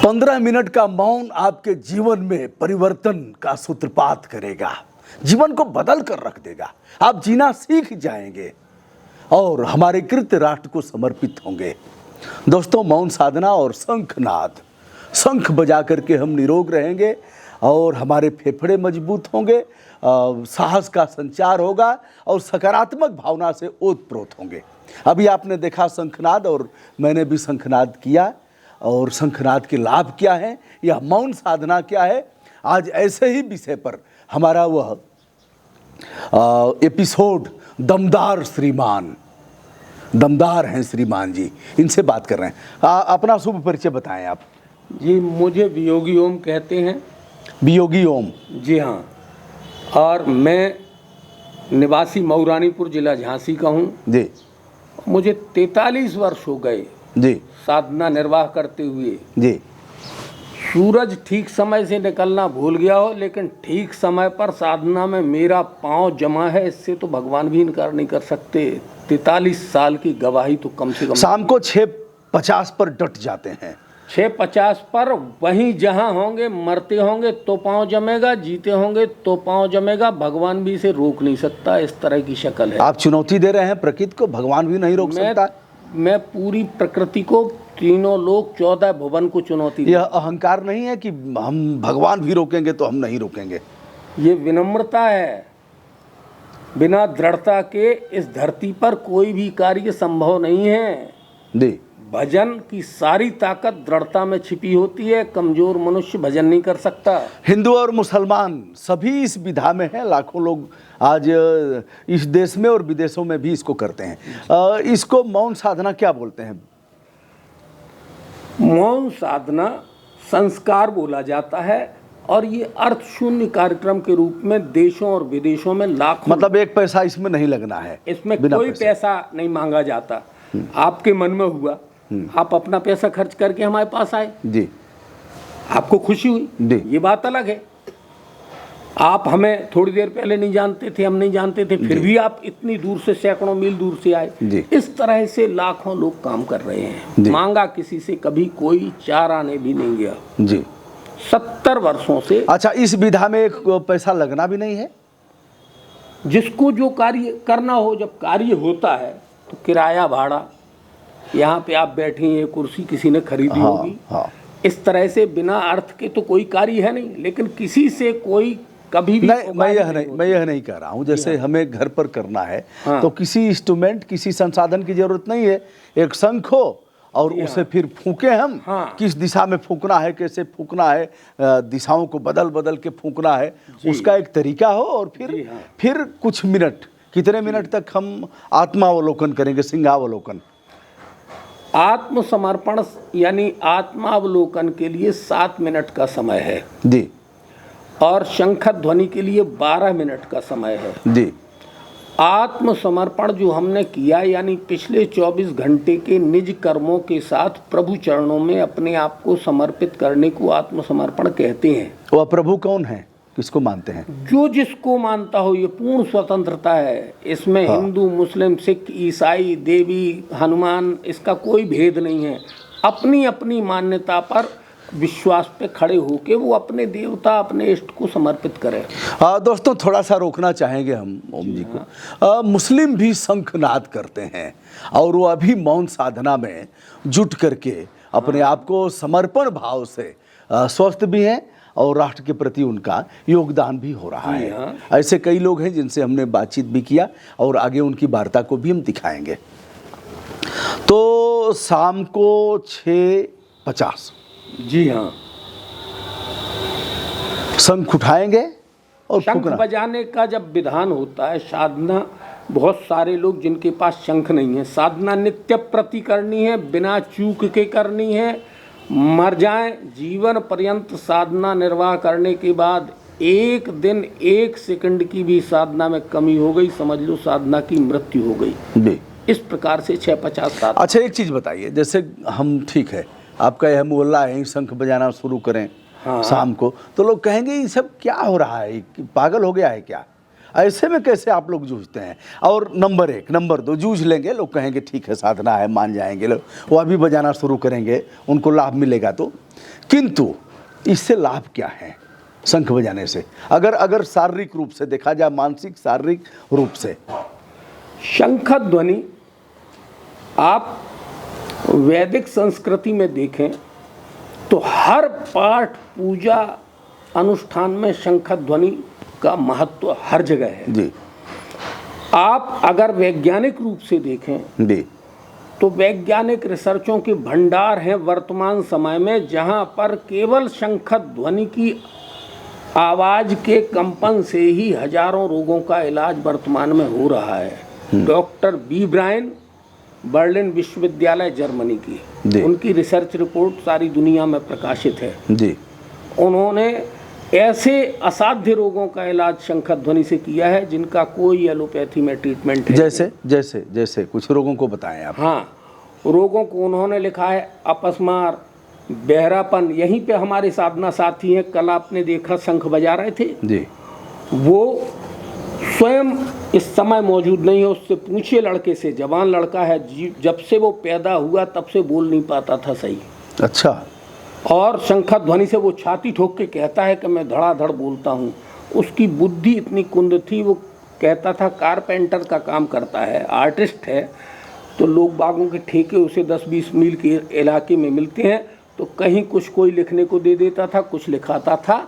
15 minute का मौन आपके जीवन में परिवर्तन का सूत्रपात करेगा, जीवन को बदल कर रख देगा। आप जीना सीख जाएंगे और हमारे कृत्य राष्ट्र को समर्पित होंगे। दोस्तों, मौन साधना और शंखनाद, शंख बजा करके हम निरोग रहेंगे और हमारे फेफड़े मजबूत होंगे, साहस का संचार होगा और सकारात्मक भावना से ओतप्रोत होंगे। अभी आपने देखा शंखनाद और मैंने भी शंखनाद किया, और शंखनाद के लाभ क्या है, यह मौन साधना क्या है, आज ऐसे ही विषय पर हमारा वह एपिसोड दमदार श्रीमान, दमदार हैं श्रीमान जी, इनसे बात कर रहे हैं। अपना शुभ परिचय बताएं आप। जी, मुझे वियोगी ओम कहते हैं। वियोगी ओम? जी हाँ। और मैं निवासी मऊरानीपुर जिला झांसी का हूँ जी। मुझे 43 वर्ष हो गए जी। साधना निर्वाह करते हुए। जी। सूरज ठीक समय से निकलना भूल गया हो, लेकिन ठीक समय पर साधना में मेरा पांव जमा है, इससे तो भगवान भी इनकार नहीं कर सकते। 43 साल की गवाही तो कम से कम। शाम को 6:50 पर डट जाते हैं। 6:50 पर वहीं जहां होंगे, मरते होंगे तो पांव जमेगा, जीते होंगे तो पांव जमेगा। भगवान भी इसे रोक नहीं सकता, इस तरह की शक्ल है। आप चुनौती दे रहे हैं प्रकृति को, भगवान भी नहीं रोक सकता। मैं पूरी प्रकृति को, तीनों लोग, 14 भुवन को चुनौती। यह अहंकार नहीं है कि हम भगवान भी रोकेंगे तो हम नहीं रोकेंगे। ये विनम्रता है। बिना दृढ़ता के इस धरती पर कोई भी कार्य संभव नहीं है। जी। भजन की सारी ताकत दृढ़ता में छिपी होती है। कमजोर मनुष्य भजन नहीं कर सकता। हिंदू और मुसलमान सभी इस विधा में हैं। लाखों लोग आज इस देश में और विदेशों में भी इसको करते हैं। इसको मौन साधना क्या बोलते हैं? मौन साधना संस्कार बोला जाता है और ये अर्थ शून्य कार्यक्रम के रूप में देशों और विदेशों में लाखों, मतलब 1 पैसा इसमें नहीं लगना है, इसमें कोई पैसा नहीं मांगा जाता। आपके मन में हुआ, आप अपना पैसा खर्च करके हमारे पास आए जी, आपको खुशी हुई जी, ये बात अलग है। आप हमें थोड़ी देर पहले नहीं जानते थे, हम नहीं जानते थे, फिर भी आप इतनी दूर से, सैकड़ों मील दूर से आए। इस तरह से लाखों लोग काम कर रहे हैं। मांगा किसी से कभी कोई 4 आने भी नहीं गया जी, 70 वर्षों से। अच्छा, इस विधा में 1 पैसा लगना भी नहीं है। जिसको जो कार्य करना हो, जब कार्य होता है तो किराया भाड़ा, यहाँ पे आप बैठे हैं, कुर्सी किसी ने खरीदी होगी। हाँ। इस तरह से बिना अर्थ के तो कोई कार्य है नहीं, लेकिन किसी से कोई कभी भी नहीं, मैं यह नहीं कह रहा हूँ। जैसे हमें घर पर करना है तो किसी इंस्ट्रूमेंट, किसी संसाधन की जरूरत नहीं है। एक शंख हो और उसे फिर फूंके हम। किस दिशा में फूंकना है, कैसे फूंकना है, दिशाओं को बदल बदल के फूंकना है, उसका एक तरीका हो। और फिर कुछ मिनट, कितने मिनट तक हम आत्मावलोकन करेंगे, सिंहावलोकन? आत्मसमर्पण यानी आत्मावलोकन के लिए 7 मिनट का समय है जी, और शंख ध्वनि के लिए 12 मिनट का समय है जी। आत्मसमर्पण जो हमने किया, यानी पिछले 24 घंटे के निज कर्मों के साथ प्रभु चरणों में अपने आप को समर्पित करने को आत्मसमर्पण कहते हैं। वह प्रभु कौन है, किसको मानते हैं? जो जिसको मानता हो, ये पूर्ण स्वतंत्रता है इसमें। हिंदू, मुस्लिम, सिख, ईसाई, देवी, हनुमान, इसका कोई भेद नहीं है। अपनी अपनी मान्यता पर विश्वास पे खड़े होके वो अपने देवता, अपने इष्ट को समर्पित करें। दोस्तों, थोड़ा सा रोकना चाहेंगे हम ओम जी को। मुस्लिम भी शंखनाद करते हैं और वो अभी मौन साधना में जुट करके अपने आप को समर्पण भाव से स्वस्थ भी हैं और राष्ट्र के प्रति उनका योगदान भी हो रहा है। ऐसे कई लोग हैं जिनसे हमने बातचीत भी किया और आगे उनकी वार्ता को भी हम दिखाएंगे। तो शाम को 6:50, जी हाँ, शंख उठाएंगे और शंख बजाने का जब विधान होता है। साधना, बहुत सारे लोग जिनके पास शंख नहीं है, साधना नित्य प्रति करनी है, बिना चूक के करनी है। मर जाएं, जीवन पर्यंत साधना निर्वाह करने के बाद 1 दिन 1 सेकंड की भी साधना में कमी हो गई, समझ लो साधना की मृत्यु हो गई। इस प्रकार से 6:50 साधना। अच्छा, एक चीज बताइए, जैसे हम, ठीक है, आपका यह मोहल्ला है, शंख बजाना शुरू करें शाम को, तो लोग कहेंगे ये सब क्या हो रहा है, पागल हो गया है क्या? ऐसे में कैसे आप लोग जूझते हैं? और नंबर 1, नंबर 2, जूझ लेंगे, लोग कहेंगे ठीक है साधना है, मान जाएंगे लोग, वो अभी बजाना शुरू करेंगे, उनको लाभ मिलेगा तो। किंतु इससे लाभ क्या है शंख बजाने से, अगर शारीरिक रूप से देखा जाए, मानसिक शारीरिक रूप से? शंख ध्वनि आप वैदिक संस्कृति में देखें तो हर पाठ पूजा अनुष्ठान में शंख ध्वनि का महत्व हर जगह है जी। आप अगर वैज्ञानिक रूप से देखें जी। तो वैज्ञानिक रिसर्चों के भंडार हैं वर्तमान समय में, जहां पर केवल शंख ध्वनि की आवाज के कंपन से ही हजारों रोगों का इलाज वर्तमान में हो रहा है। डॉक्टर बी ब्रायन, बर्लिन विश्वविद्यालय जर्मनी की, उनकी रिसर्च रिपोर्ट सारी दुनिया में प्रकाशित है जी। उन्होंने ऐसे असाध्य रोगों का इलाज शंख ध्वनि से किया है जिनका कोई एलोपैथी में ट्रीटमेंट है। जैसे कुछ रोगों को बताएं आप। हाँ, रोगों को उन्होंने लिखा है अपस्मार, बहरापन। यहीं पे हमारे साधना साथी हैं, कल आपने देखा शंख बजा रहे थे जी। वो स्वयं इस समय मौजूद नहीं है, उससे पूछिए लड़के से, जवान लड़का है, जब से वो पैदा हुआ तब से बोल नहीं पाता था सही। अच्छा। और शंख ध्वनि से वो छाती ठोक के कहता है कि मैं धड़ाधड़ बोलता हूँ। उसकी बुद्धि इतनी कुंद थी, वो कहता था कारपेंटर का काम करता है, आर्टिस्ट है, तो लोग बागों के ठेके उसे 10-20 मील के इलाके में मिलते हैं, तो कहीं कुछ कोई लिखने को दे देता था, कुछ लिखाता था,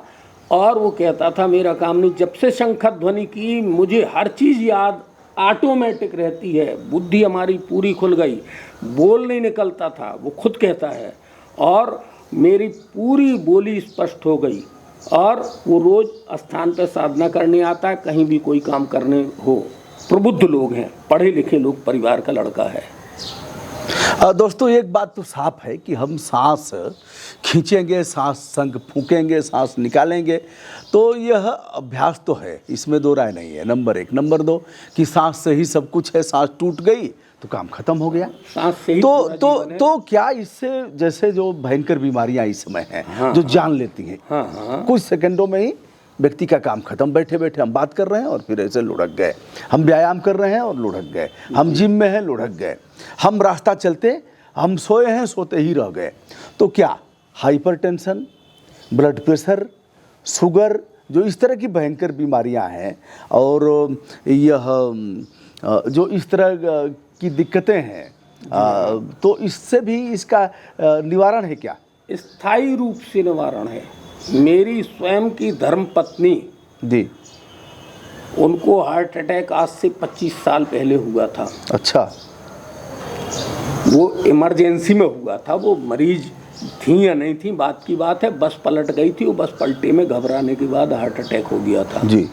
और वो कहता था मेरा काम नहीं। जब से शंख ध्वनि की मुझे हर चीज़ याद ऑटोमेटिक रहती है, बुद्धि हमारी पूरी खुल गई, बोल नहीं निकलता था, वो खुद कहता है, और मेरी पूरी बोली स्पष्ट हो गई। और वो रोज स्थान पर साधना करने आता है, कहीं भी कोई काम करने हो। प्रबुद्ध लोग हैं, पढ़े लिखे लोग, परिवार का लड़का है। दोस्तों एक बात तो साफ है कि हम सांस खींचेंगे, सांस संग फूकेंगे, सांस निकालेंगे, तो यह अभ्यास तो है, इसमें दो राय नहीं है। नंबर 1। नंबर 2 कि सांस से ही सब कुछ है, सांस टूट गई तो काम खत्म हो गया। सांस से ही तो क्या इससे, जैसे जो भयंकर बीमारियां इस समय हैं, हाँ, जो जान लेती हैं, हाँ, कुछ सेकंडों में ही व्यक्ति का काम खत्म, बैठे बैठे हम बात कर रहे हैं और फिर ऐसे लुढ़क गए, हम व्यायाम कर रहे हैं और लुढ़क गए, हम जिम में हैं लुढ़क गए, हम रास्ता चलते, हम सोए हैं सोते ही रह गए। तो क्या हाइपरटेंशन, ब्लड प्रेशर, शुगर, जो इस तरह की भयंकर बीमारियां हैं, और यह जो इस तरह की दिक्कतें हैं, तो इससे भी इसका निवारण है क्या? स्थायी रूप से निवारण है। मेरी स्वयं की धर्मपत्नी जी, उनको हार्ट अटैक आज से 25 साल पहले हुआ था। अच्छा। वो इमरजेंसी में हुआ था, वो मरीज थी या नहीं थी बात की बात है, बस पलट गई थी, वो बस पलटे में घबराने के बाद हार्ट अटैक हो गया था जी।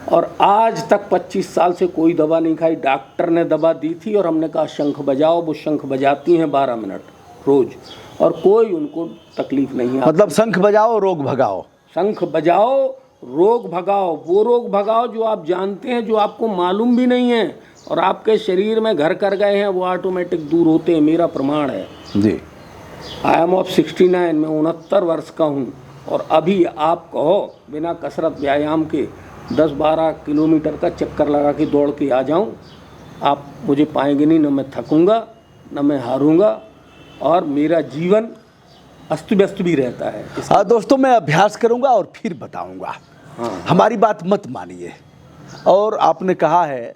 और आज तक 25 साल से कोई दवा नहीं खाई। डॉक्टर ने दवा दी थी और हमने कहा शंख बजाओ, वो शंख बजाती हैं 12 मिनट रोज, और कोई उनको तकलीफ नहीं है। मतलब शंख बजाओ रोग भगाओ। शंख बजाओ रोग भगाओ, वो रोग भगाओ जो आप जानते हैं, जो आपको मालूम भी नहीं है और आपके शरीर में घर कर गए हैं, वो ऑटोमेटिक दूर होते हैं। मेरा प्रमाण है जी। आई एम ऑफ 69, मैं 69 वर्ष का हूँ, और अभी आप कहो बिना कसरत व्यायाम के 10-12 किलोमीटर का चक्कर लगा के दौड़ के आ जाऊँ, आप मुझे पाएंगे नहीं, न मैं थकूँगा न मैं हारूँगा, और मेरा जीवन अस्त व्यस्त भी रहता है। दोस्तों मैं अभ्यास करूंगा और फिर बताऊंगा। हमारी बात मत मानिए। और आपने कहा है,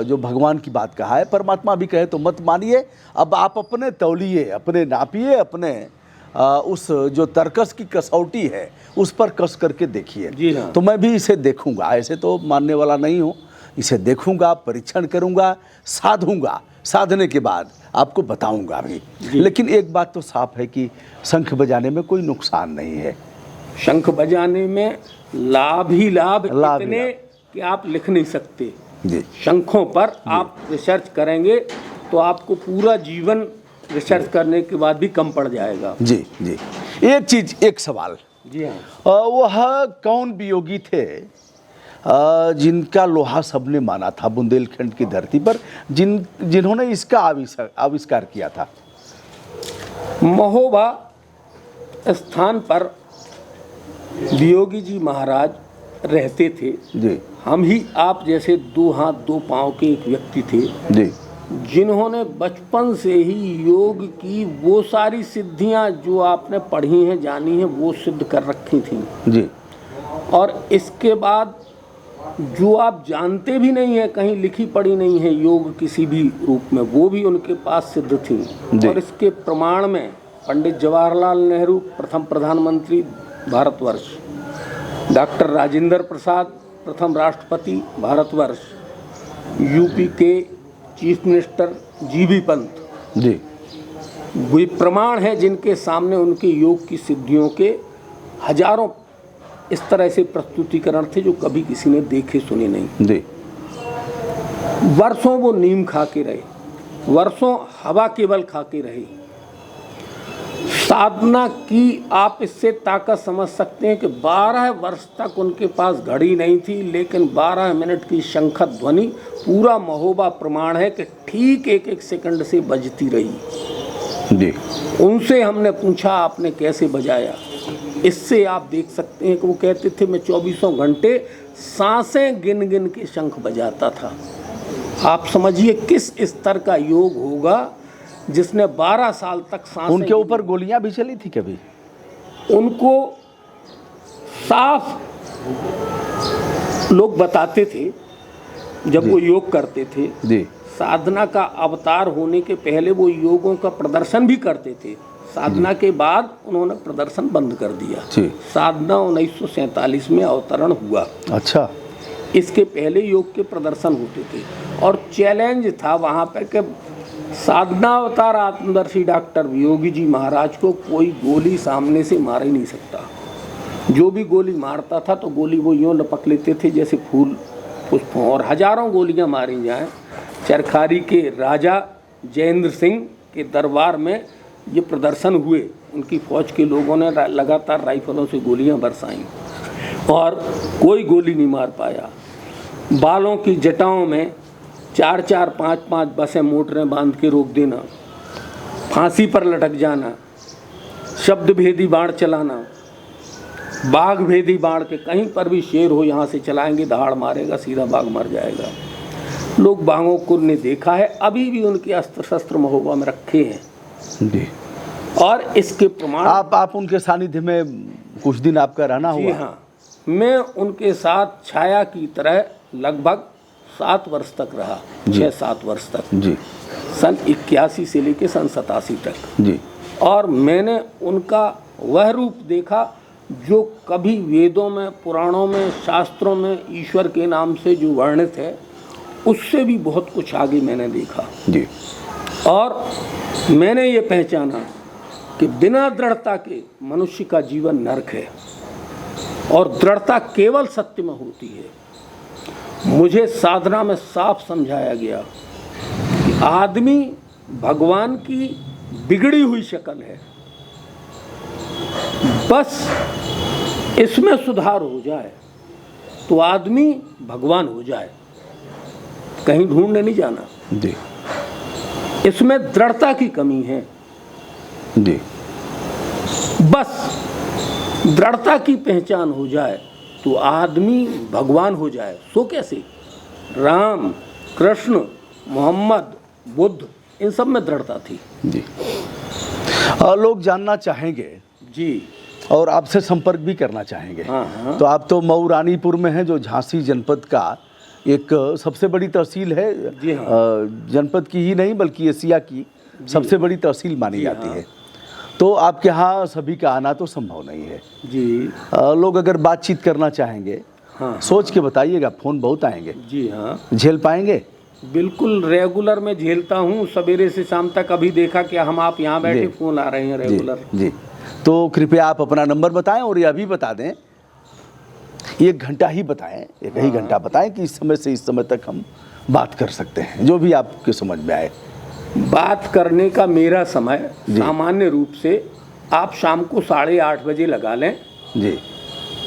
जो भगवान की बात कहा है, परमात्मा भी कहे तो मत मानिए। अब आप अपने तौलिए, अपने नापिए, अपने उस जो तर्कस की कसौटी है उस पर कस करके देखिए। जी हाँ। तो मैं भी इसे देखूंगा, ऐसे तो मानने वाला नहीं हूँ, इसे देखूंगा, परीक्षण करूंगा, साधूंगा, साधने के बाद आपको बताऊंगा भी। लेकिन एक बात तो साफ है कि शंख बजाने में कोई नुकसान नहीं है। शंख बजाने में लाभ ही लाभ इतने कि आप लिख नहीं सकते जी। शंखों पर आप रिसर्च करेंगे तो आपको पूरा जीवन रिसर्च करने के बाद भी कम पड़ जाएगा। जी जी। एक चीज, एक सवाल। जी हाँ। वह कौन वियोगी थे जिनका लोहा सबने माना था बुंदेलखंड की धरती पर, जिन्होंने इसका आविष्कार किया था? महोबा स्थान पर वियोगी जी महाराज रहते थे। जी हम ही आप जैसे 2 हाथ 2 पाँव के एक व्यक्ति थे जी जिन्होंने बचपन से ही योग की वो सारी सिद्धियां जो आपने पढ़ी हैं जानी हैं वो सिद्ध कर रखी थी। जी और इसके बाद जो आप जानते भी नहीं है, कहीं लिखी पढ़ी नहीं है योग किसी भी रूप में, वो भी उनके पास सिद्ध थी। जी। और इसके प्रमाण में पंडित जवाहरलाल नेहरू प्रथम प्रधानमंत्री भारतवर्ष, डॉक्टर राजेंद्र प्रसाद प्रथम राष्ट्रपति भारतवर्ष, यूपी के चीफ मिनिस्टर जीबी पंत, जी वे प्रमाण है जिनके सामने उनके योग की सिद्धियों के हजारों इस तरह से प्रस्तुतिकरण थे जो कभी किसी ने देखे सुने नहीं। जी वर्षों वो नीम खा के रहे, वर्षों हवा केवल खा के रहे। साधना की आप इससे ताकत समझ सकते हैं कि 12 वर्ष तक उनके पास घड़ी नहीं थी, लेकिन 12 मिनट की शंख ध्वनि पूरा महोबा प्रमाण है कि ठीक एक एक सेकंड से बजती रही। जी उनसे हमने पूछा आपने कैसे बजाया, इससे आप देख सकते हैं कि वो कहते थे मैं 24 घंटे सांसें गिन गिन के शंख बजाता था। आप समझिए किस स्तर का योग होगा जिसने 12 साल तक सांसें। उनके ऊपर गोलियां भी चली थी कभी? उनको साफ लोग बताते थे जब वो योग करते थे। जी साधना का अवतार होने के पहले वो योगों का प्रदर्शन भी करते थे, साधना के बाद उन्होंने प्रदर्शन बंद कर दिया। जी साधना 1947 में अवतरण हुआ। अच्छा। इसके पहले योग के प्रदर्शन होते थे और चैलेंज था वहाँ पे कि साधना अवतार आत्मदर्शी डॉक्टर योगी जी महाराज को कोई गोली सामने से मार ही नहीं सकता। जो भी गोली मारता था तो गोली वो यूँ लपक लेते थे जैसे फूल पुष्पों, और हजारों गोलियां मारी जाएं। चरखारी के राजा जयेंद्र सिंह के दरबार में ये प्रदर्शन हुए, उनकी फौज के लोगों ने लगातार राइफलों से गोलियां बरसाईं और कोई गोली नहीं मार पाया। बालों की जटाओं में 4-4, 5-5 बसें मोटरें बांध के रोक देना, फांसी पर लटक जाना, शब्द भेदी बाण चलाना, बाघ भेदी बाण के कहीं पर भी शेर हो यहाँ से चलाएंगे दहाड़ मारेगा, सीधा बाघ मर जाएगा। लोग बाघों को ने देखा है, अभी भी उनके अस्त्र शस्त्र महोबा में रखे हैं। जी और इसके प्रमाण आप उनके सानिध्य में कुछ दिन आपका रहना जी हुआ? हाँ, मैं उनके साथ छाया की तरह लगभग 7 वर्ष तक रहा, 6-7 वर्ष तक। जी सन 81 से लेके सन 87 तक। जी और मैंने उनका वह रूप देखा जो कभी वेदों में, पुराणों में, शास्त्रों में ईश्वर के नाम से जो वर्णित है उससे भी बहुत कुछ आगे मैंने देखा। जी और मैंने ये पहचाना कि बिना दृढ़ता के मनुष्य का जीवन नरक है और दृढ़ता केवल सत्य में होती है। मुझे साधना में साफ समझाया गया कि आदमी भगवान की बिगड़ी हुई शक्ल है, बस इसमें सुधार हो जाए तो आदमी भगवान हो जाए, कहीं ढूंढने नहीं जाना। जी इसमें दृढ़ता की कमी है। जी बस दृढ़ता की पहचान हो जाए तो आदमी भगवान हो जाए। सो कैसे? राम, कृष्ण, मोहम्मद, बुद्ध, इन सब में दृढ़ता थी। जी लोग जानना चाहेंगे जी और आपसे संपर्क भी करना चाहेंगे। हाँ हाँ। तो आप तो मऊ रानीपुर में हैं जो झांसी जनपद का एक सबसे बड़ी तहसील है। जी हाँ। जनपद की ही नहीं बल्कि एशिया की सबसे बड़ी तहसील मानी जाती हाँ। है। तो आपके यहाँ सभी का आना तो संभव नहीं है जी। लोग अगर बातचीत करना चाहेंगे हाँ सोच के बताइएगा, फोन बहुत आएंगे। जी हाँ, झेल पाएंगे? बिल्कुल रेगुलर मैं झेलता हूँ, सवेरे से शाम तक। अभी देखा कि हम आप यहाँ बैठे फोन आ रहे हैं रेगुलर। जी तो कृपया आप अपना नंबर बताएं और ये अभी बता दें, 1 घंटा ही बताएं, 1 ही घंटा बताएं कि इस समय से इस समय तक हम बात कर सकते हैं, जो भी आपके समझ में आए। बात करने का मेरा समय सामान्य रूप से आप शाम को 8:30 बजे लगा लें जी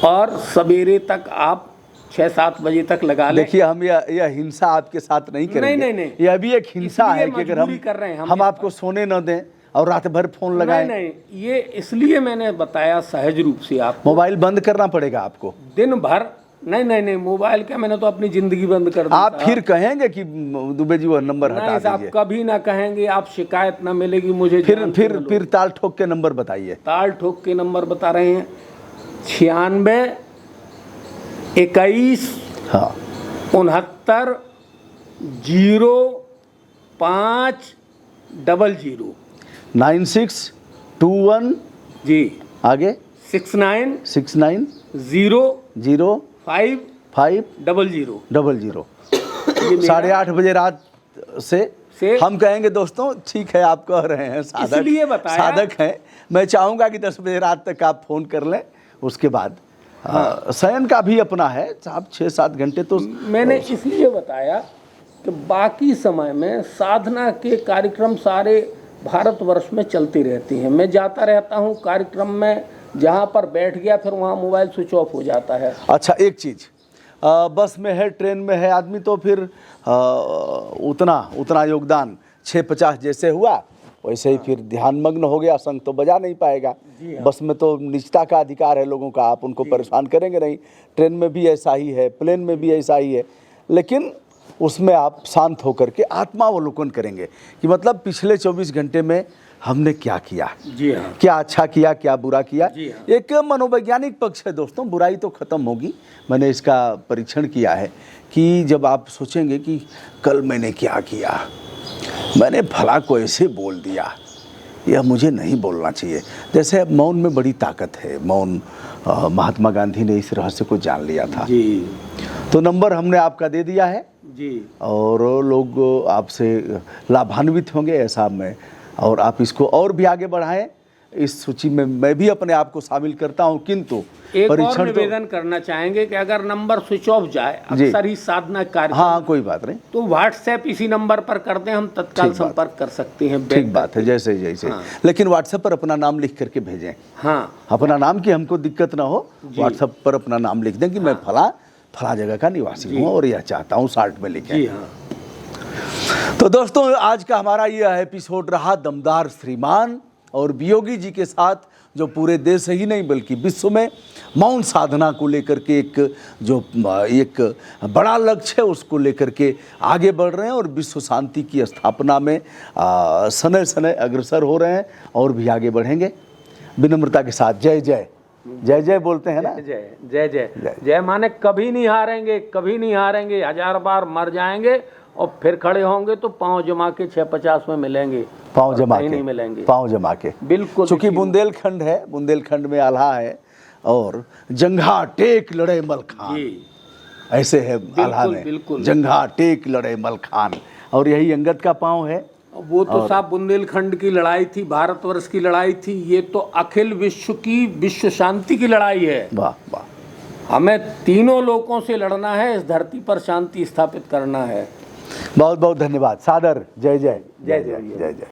और सवेरे तक आप 6-7 बजे तक लगा लें। देखिए हम यह हिंसा आपके साथ नहीं करेंगे। नहीं। यह भी एक हिंसा इसलिए है कि अगर मजबूरी कर रहे हैं हम आपको सोने न दें और रात भर फोन लगाएं। नहीं, ये इसलिए मैंने बताया सहज रूप से। आप मोबाइल बंद करना पड़ेगा आपको। दिन भर नहीं नहीं नहीं, मोबाइल क्या, मैंने तो अपनी जिंदगी बंद कर दी। आप फिर कहेंगे कि दुबे जी वो नंबर नहीं हटा साहब, दीजिए। कभी ना कहेंगे, आप शिकायत ना मिलेगी मुझे। फिर ताल ठोक के नंबर बताइए। ताल ठोक के नंबर बता रहे हैं, 96 21 हाँ 69 05 00 9621 जी, आगे 69 69 0 0 5 5 00। 00 8:30 बजे रात से हम कहेंगे दोस्तों, ठीक है आप कह रहे हैं, साधक इसलिए बताया, साधक हैं। मैं चाहूँगा कि 10 बजे रात तक आप फ़ोन कर लें। उसके बाद शयन का भी अपना है साहब, 6-7 घंटे तो मैंने इसलिए बताया कि बाकी समय में साधना के कार्यक्रम सारे भारतवर्ष में चलती रहती हैं। मैं जाता रहता हूँ कार्यक्रम में, जहाँ पर बैठ गया फिर वहाँ मोबाइल स्विच ऑफ हो जाता है। अच्छा एक चीज़, बस में है, ट्रेन में है आदमी, तो फिर उतना योगदान 650 जैसे हुआ वैसे ही फिर ध्यानमग्न हो गया, संग तो बजा नहीं पाएगा। बस में तो निजता का अधिकार है लोगों का, आप उनको परेशान करेंगे नहीं। ट्रेन में भी ऐसा ही है, प्लेन में भी ऐसा ही है, लेकिन उसमें आप शांत होकर के आत्मावलोकन करेंगे कि मतलब पिछले 24 घंटे में हमने क्या किया। जी हाँ, क्या अच्छा किया, क्या बुरा किया। जी हाँ। एक मनोवैज्ञानिक पक्ष है दोस्तों, बुराई तो खत्म होगी। मैंने इसका परीक्षण किया है कि जब आप सोचेंगे कि कल मैंने क्या किया, मैंने भला को ऐसे बोल दिया, यह मुझे नहीं बोलना चाहिए। जैसे मौन में बड़ी ताकत है, मौन, महात्मा गांधी ने इस रहस्य को जान लिया था जी तो नंबर हमने आपका दे दिया है जी, और लोग आपसे लाभान्वित होंगे ऐसा मैं, और आप इसको और भी आगे बढ़ाएं। इस सूची में मैं भी अपने आप को शामिल करता हूं, किंतु एक और परीक्षण निवेदन करना चाहेंगे कि अगर नंबर स्विच ऑफ जाए, अक्सर ही साधना कार्य, हाँ कोई बात नहीं, तो व्हाट्सएप इसी नंबर पर कर दें, हम तत्काल संपर्क कर सकते हैं। ठीक बात है, जैसे जैसे हाँ। लेकिन व्हाट्सएप पर अपना नाम लिख करके भेजें। हाँ, अपना नाम की हमको दिक्कत ना हो, व्हाट्सएप पर अपना नाम लिख दें कि मैं फला जगह का निवासी हूँ और यह चाहता हूँ, शॉर्ट में लिखें। जी हाँ। तो दोस्तों आज का हमारा यह एपिसोड रहा दमदार श्रीमान और वियोगी जी के साथ, जो पूरे देश ही नहीं बल्कि विश्व में मौन साधना को लेकर के एक बड़ा लक्ष्य है, उसको लेकर के आगे बढ़ रहे हैं और विश्व शांति की स्थापना में समय समय अग्रसर हो रहे हैं और भी आगे बढ़ेंगे। विनम्रता के साथ जय जय जय जय बोलते हैं ना, जय जय जय जय माने कभी नहीं हारेंगे, कभी नहीं हारेंगे, 1000 बार मर जाएंगे और फिर खड़े होंगे तो पांव जमा के 650 में मिलेंगे, पाँव जमा के नहीं मिलेंगे, पाँव जमा के। बिल्कुल, चूंकि बुंदेलखंड है, बुंदेलखंड में आल्हा है और जंघा टेक लड़े मलखान, ऐसे है आल्हा में, बिल्कुल। जंघा टेक लड़े मलखान, और यही अंगद का पाँव है। वो तो साहब बुंदेलखंड की लड़ाई थी, भारतवर्ष की लड़ाई थी, ये तो अखिल विश्व की विश्व शांति की लड़ाई है। वाह वाह, हमें तीनों लोगों से लड़ना है, इस धरती पर शांति स्थापित करना है। बहुत बहुत धन्यवाद, सादर जय जय जय जय। जय जय।